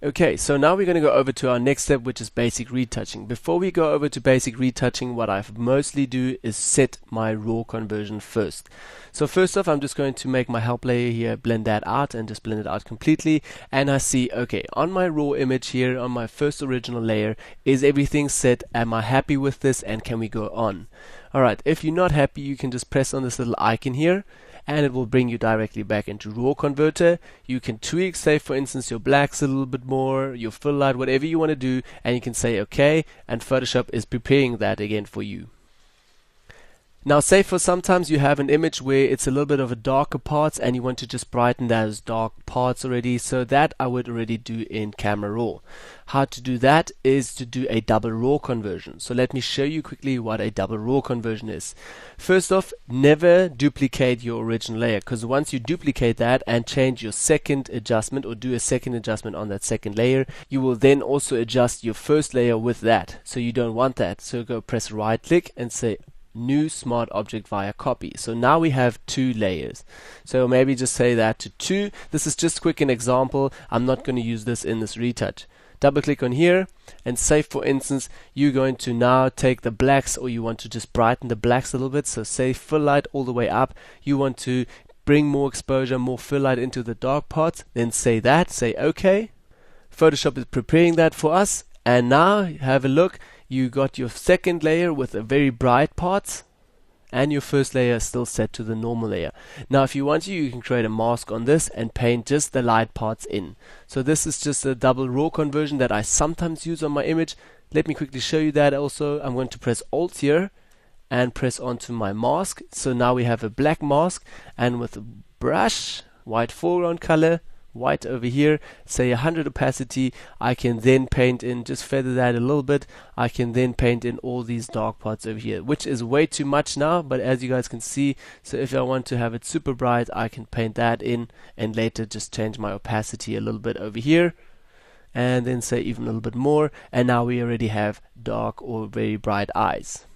Okay, so now we're going to go over to our next step, which is basic retouching. Before we go over to basic retouching, what I mostly do is set my raw conversion first. So first off, I'm just going to make my help layer here, blend that out and just blend it out completely. And I see, okay, on my raw image here, on my first original layer, is everything set? Am I happy with this? And can we go on? Alright, if you're not happy, you can just press on this little icon here, and it will bring you directly back into raw converter. You can tweak, say for instance your blacks a little bit more, your fill light, whatever you want to do, and you can say okay, and Photoshop is preparing that again for you. Now say for sometimes you have an image where it's a little bit of a darker parts and you want to just brighten those dark parts already, so that I would already do in Camera Raw. How to do that is to do a double raw conversion. So let me show you quickly what a double raw conversion is. First off, never duplicate your original layer, because once you duplicate that and change your second adjustment or do a second adjustment on that second layer, you will then also adjust your first layer with that. So you don't want that. So go press right click and say new smart object via copy. So now we have two layers. So maybe just say that to 2. This is just quick an example. I'm not going to use this in this retouch. Double click on here and say for instance you're going to now take the blacks, or you want to just brighten the blacks a little bit. So say fill light all the way up. You want to bring more exposure, more fill light into the dark parts. Then say that, say okay. Photoshop is preparing that for us. And now have a look. You got your second layer with a very bright parts, and your first layer is still set to the normal layer. Now if you want to, you can create a mask on this and paint just the light parts in. So this is just a double raw conversion that I sometimes use on my image. Let me quickly show you that also. I'm going to press Alt here and press onto my mask. So now we have a black mask, and with a brush, white foreground color, white over here, say 100 opacity, I can then paint in, just feather that a little bit, I can then paint in all these dark parts over here, which is way too much now, but as you guys can see, so if I want to have it super bright, I can paint that in and later just change my opacity a little bit over here and then say even a little bit more, and now we already have dark or very bright eyes.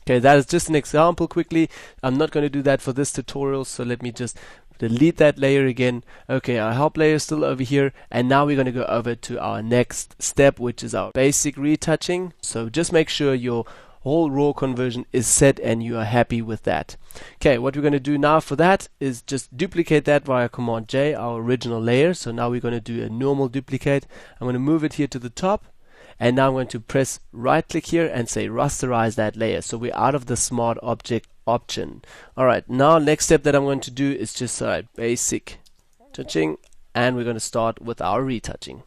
Okay, that is just an example quickly. I'm not going to do that for this tutorial, so let me just delete that layer again. Okay, our help layer is still over here, and now we're going to go over to our next step, which is our basic retouching. So just make sure your whole raw conversion is set and you are happy with that. Okay, what we're going to do now for that is just duplicate that via Command J, our original layer. So now we're going to do a normal duplicate. I'm going to move it here to the top, and now I'm going to press right click here and say rasterize that layer. So we're out of the smart object option. Alright, now next step that I'm going to do is just basic touching, and we're going to start with our retouching.